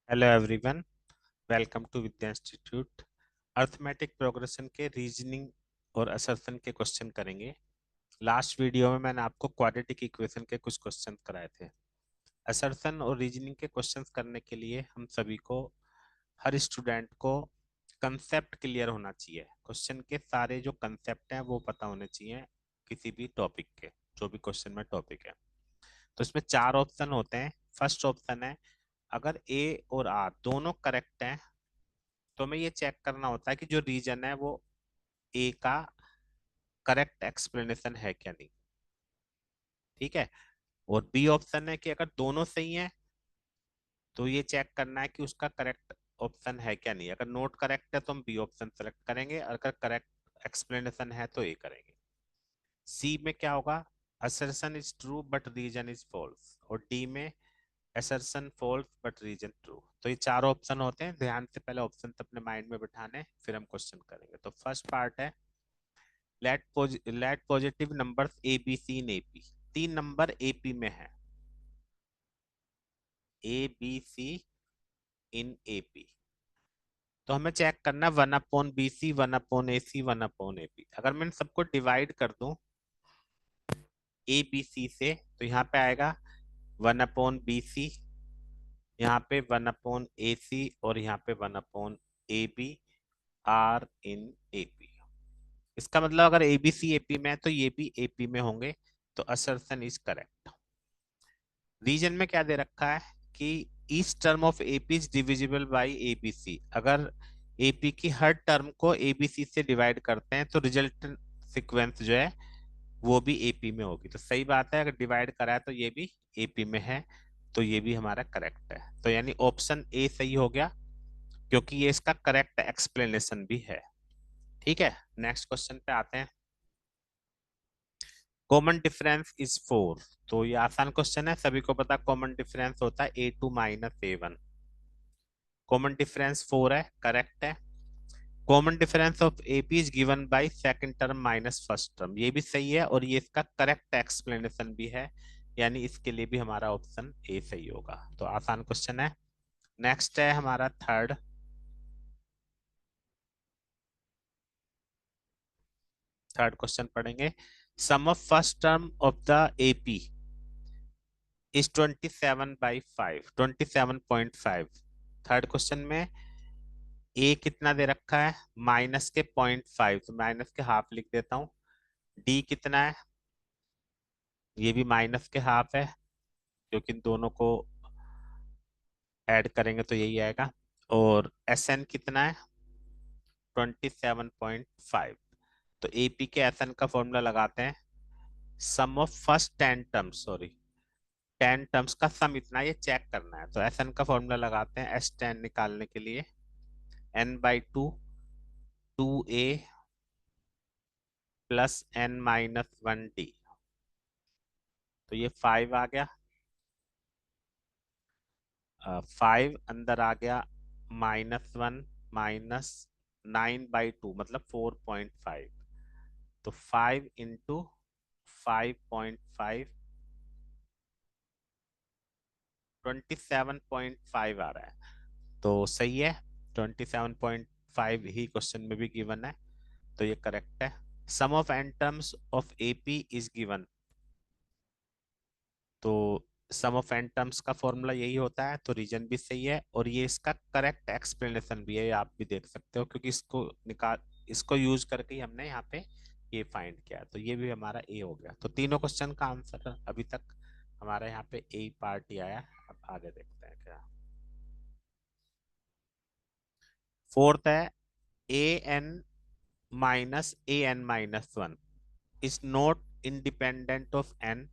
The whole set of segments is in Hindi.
Hello everyone, welcome to Vidya institute. Arithmetic progression के रीजनिंग और असर्शन के क्वेश्चन करेंगे। लास्ट वीडियो में मैंने आपको क्वाड्रेटिक इक्वेशन के कुछ क्वेश्चन कराए थे। असर्शन और रीजनिंग के क्वेश्चंस करने के लिए हम सभी को, हर स्टूडेंट को कंसेप्ट क्लियर होना चाहिए। क्वेश्चन के सारे जो कंसेप्ट हैं वो पता होने चाहिए किसी भी टॉपिक के, जो भी क्वेश्चन में टॉपिक है। तो इसमें चार ऑप्शन होते हैं। फर्स्ट ऑप्शन है, अगर ए और आर दोनों करेक्ट हैं तो हमें ये चेक करना होता है कि जो रीजन है वो ए का करेक्ट एक्सप्लेनेशन है क्या नहीं। ठीक है। और बी ऑप्शन है कि अगर दोनों सही हैं तो ये चेक करना है कि उसका करेक्ट ऑप्शन है क्या नहीं। अगर नोट करेक्ट है तो हम बी ऑप्शन सेलेक्ट करेंगे, अगर करेक्ट एक्सप्लेनेशन है तो ए करेंगे। सी में क्या होगा, assertion is true but reason is false. और डी में assertion false but reason true. तो ये चार ऑप्शन होते हैं, ध्यान से पहले ऑप्शन अपने माइंड में बिठाने, फिर हम क्वेश्चन करेंगे। तो फर्स्ट पार्ट है, let positive numbers A B C in AP. तीन नंबर एपी में है, ए बी सी इन एपी। तो हमें चेक करना 1/BC, 1/AC, 1/AP। अगर मैं इन सबको डिवाइड कर दूं ए बी सी से, तो यहाँ पे आएगा 1/BC, यहाँ पे 1/AC और यहाँ पे 1/AB आर इन एपी। इसका मतलब अगर ए बी सी एपी में है तो ये भी एपी में होंगे। तो असर्शन इज करेक्ट। रीजन में क्या दे रखा है कि each term of AP is divisible by ABC. अगर एपी की हर टर्म को एबीसी से डिवाइड करते हैं तो रिजल्टेंट सीक्वेंस जो है वो भी एपी में होगी। तो सही बात है, अगर डिवाइड करा है तो ये भी एपी में है, तो ये भी हमारा करेक्ट है। तो यानी ऑप्शन ए सही हो गया, क्योंकि ये इसका करेक्ट एक्सप्लेनेशन भी है। ठीक है, नेक्स्ट क्वेश्चन पे आते हैं। Common difference is 4। तो ये आसान क्वेश्चन है, सभी को पता कॉमन डिफरेंस होता है A2 minus A1। Common difference 4 है, करेक्ट है। Common difference of AP is given by second term minus first term, ये भी सही है और ये इसका करेक्ट एक्सप्लेनेशन भी है, यानी इसके लिए भी हमारा ऑप्शन ए सही होगा। तो आसान क्वेश्चन है। नेक्स्ट है हमारा थर्ड। थर्ड क्वेश्चन पढ़ेंगे। Sum of first term of the AP is 27/5, 27.5। Third question में ए कितना दे रखा है, माइनस के 0.5, तो माइनस के हाफ लिख देता हूँ। डी कितना है, ये भी माइनस के हाफ है, क्योंकि इन दोनों को ऐड करेंगे तो यही आएगा। और एस एन कितना है, 27.5। तो एपी के एस एन का फॉर्मूला लगाते हैं, sum of first 10 terms, sorry 10 terms का सम इतना, ये चेक करना है। तो एस एन का फॉर्मूला लगाते हैं S10 निकालने के लिए, n/2 2a प्लस n-1d। तो ये 5 आ गया, 5 अंदर आ गया, -1 माइनस 9/2 मतलब 4.5। तो 5 इंटू 5.5, 27.5 आ रहा है। तो सही है, 27.5 ही क्वेश्चन में भी गिवन है, तो ये करेक्ट है। Sum of N terms of AP is given. तो सम ऑफ एन टर्म्स का फॉर्मूला यही होता है, तो रीजन भी सही है और ये इसका करेक्ट एक्सप्लेनेशन भी है, ये आप भी देख सकते हो, क्योंकि इसको यूज करके ही हमने यहाँ पे ये फाइंड किया। तो ये भी हमारा ए हो गया। तो तीनों क्वेश्चन का आंसर अभी तक हमारा यहाँ पे ए पार्ट ही आया। अब आगे देखते हैं क्या। फोर्थ है, A N minus A n-1 is not independent of n,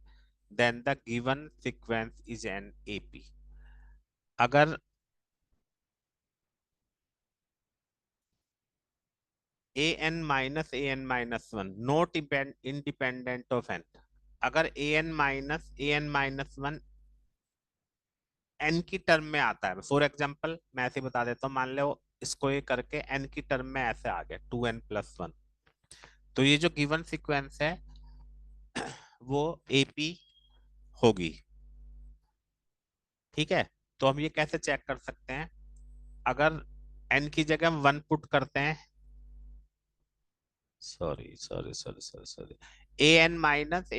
then the given sequence is an AP। अगर an-1 not independent of n, अगर an-1 n की टर्म में आता है, फॉर एग्जांपल मैं ऐसे बता देता हूँ, मान लो इसको ये करके n की टर्म में ऐसे आ गया 2n+1, तो ये जो गिवन सीक्वेंस है वो AP होगी। ठीक है। तो हम ये कैसे चेक कर सकते हैं? अगर n की जगह हम 1 पुट करते हैं, sorry sorry sorry sorry sorry, an minus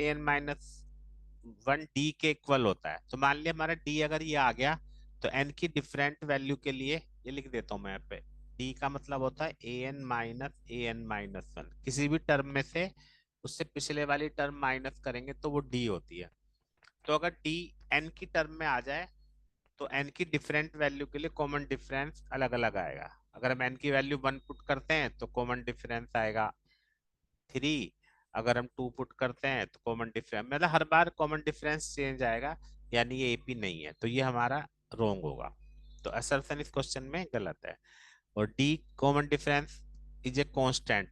1 d के इक्वल होता है। तो मान लिया हमारा d अगर ये आ गया, तो n की डिफरेंट वैल्यू के लिए ये लिख देता हूं मैं यहाँ पे, d का मतलब होता है an माइनस 1, किसी भी टर्म में से उससे पिछले वाली टर्म माइनस करेंगे तो वो d होती है। तो अगर d n की टर्म में आ जाए तो n की डिफरेंट वैल्यू के लिए कॉमन डिफरेंस अलग अलग आएगा। अगर हम n की वैल्यू 1 पुट करते हैं तो कॉमन डिफरेंस आएगा 3, अगर हम 2 पुट करते हैं तो कॉमन डिफरेंस, मतलब हर बार कॉमन डिफरेंस चेंज आएगा, यानी ये एपी नहीं है, तो ये हमारा रोंग होगा। तो असर्शन इस क्वेश्चन में गलत है। और D common difference is a constant,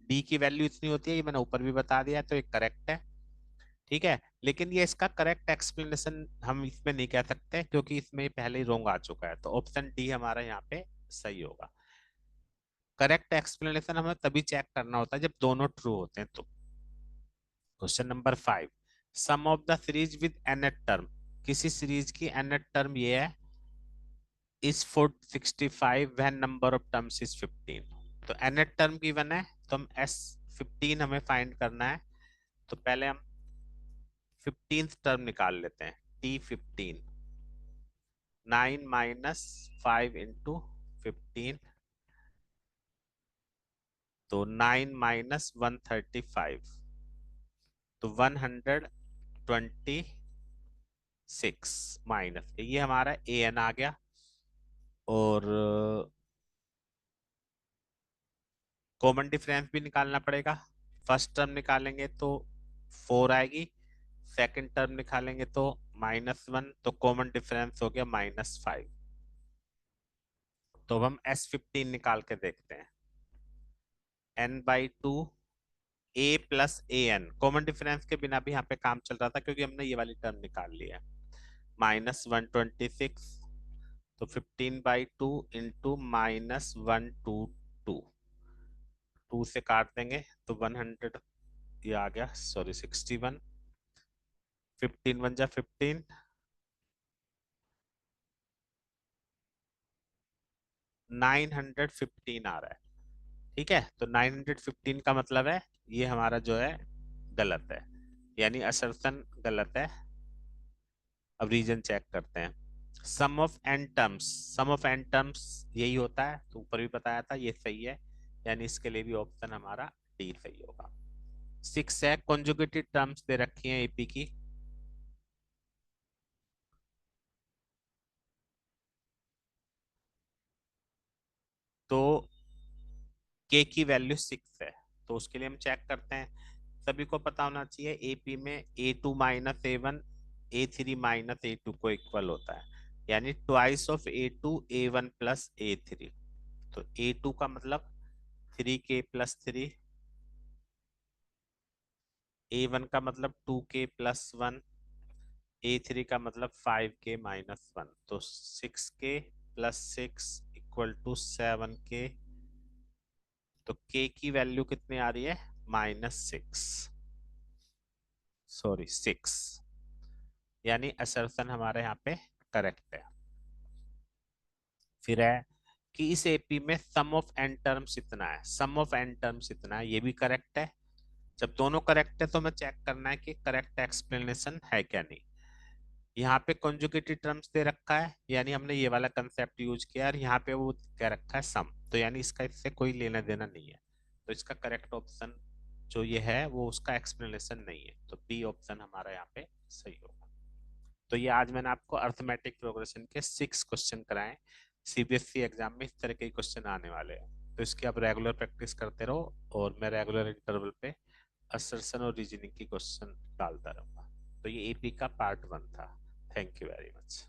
D की वैल्यू इतनी होती है, ये मैंने ऊपर भी बता दिया, तो ये करेक्ट है। ठीक है, लेकिन ये इसका करेक्ट एक्सप्लेनेशन हम इसमें नहीं कह सकते क्योंकि इसमें पहले ही रोंग आ चुका है, तो ऑप्शन डी हमारा यहाँ पे सही होगा। करेक्ट एक्सप्लेनेशन हमें तभी चेक करना होता है जब दोनों ट्रू होते हैं। तो question number 5, sum of the series with nth term, किसी सीरीज की nth टर्म ये है, is 465 when number of terms is 15। तो nth टर्म गिवन है, तो हम s15 हमें फाइंड करना है। तो पहले हम 15th टर्म निकाल लेते हैं, t15, 9 माइनस 5 इंटू 15, तो 9 माइनस 135, तो 126 माइनस, ये हमारा ए एन आ गया। और कॉमन डिफरेंस भी निकालना पड़ेगा। फर्स्ट टर्म निकालेंगे तो 4 आएगी, सेकंड टर्म निकालेंगे तो -1, तो कॉमन डिफरेंस हो गया -5। तो अब हम S15 निकाल के देखते हैं, n/2 a plus A N, common difference के बिना भी यहाँ पे काम चल रहा था क्योंकि हमने ये वाली टर्म निकाल ली है, -126, तो 15/2 इंटू -122, 2 से काट देंगे तो 100, ये आ गया, सॉरी 61, 15 1 जा 15, 915 आ रहा है। ठीक है, तो 915 का मतलब है ये हमारा जो है गलत है, यानी असर्शन गलत है। अब रीजन चेक करते हैं, sum of N terms, sum of N terms यही होता है, तो ऊपर भी बताया था, ये सही है, यानी इसके लिए भी ऑप्शन हमारा डी सही होगा। 6 है, कॉन्जुगेटेड टर्म्स दे रखी हैं एपी की, तो के की वैल्यू 6 है, तो उसके लिए हम चेक करते हैं। सभी को पता होना चाहिए एपी में A2 minus A1 A3 minus A2 को इक्वल होता है, यानी twice of A2 A1 plus A3। तो A2 का मतलब 3K प्लस 3, A1 का मतलब 2K प्लस 1, A3 का मतलब 5K माइनस 1, तो 6K plus 6 equal to 7K। तो K की वैल्यू कितनी आ रही है, -6, सॉरी 6, यानी असर्शन हमारे यहाँ पे करेक्ट है। फिर है कि इस एपी में सम ऑफ एन टर्म्स इतना है, सम ऑफ एन टर्म्स इतना है, ये भी करेक्ट है। जब दोनों करेक्ट है तो हमें चेक करना है कि करेक्ट एक्सप्लेनेशन है क्या नहीं। यहाँ पे कॉन्जुगेटेड टर्म्स दे रखा है, यानी हमने ये वाला कंसेप्ट यूज किया, और यहाँ पे वो कह रखा है सम, तो यानी इसका इससे कोई लेना देना नहीं है, तो इसका करेक्ट ऑप्शन जो ये है वो उसका एक्सप्लेनेशन नहीं है, तो बी ऑप्शन हमारा यहाँ पे सही होगा। तो ये आज मैंने आपको अर्थमेटिक प्रोग्रेशन के 6 क्वेश्चन कराए। सीबीएसई एग्जाम में इस तरह के क्वेश्चन आने वाले हैं, तो इसकी आप रेगुलर प्रैक्टिस करते रहो, और मैं रेगुलर इंटरवल पे असर्शन और रीजनिंग की क्वेश्चन डालता रहूंगा। तो ये एपी का पार्ट 1 था। Thank you very much.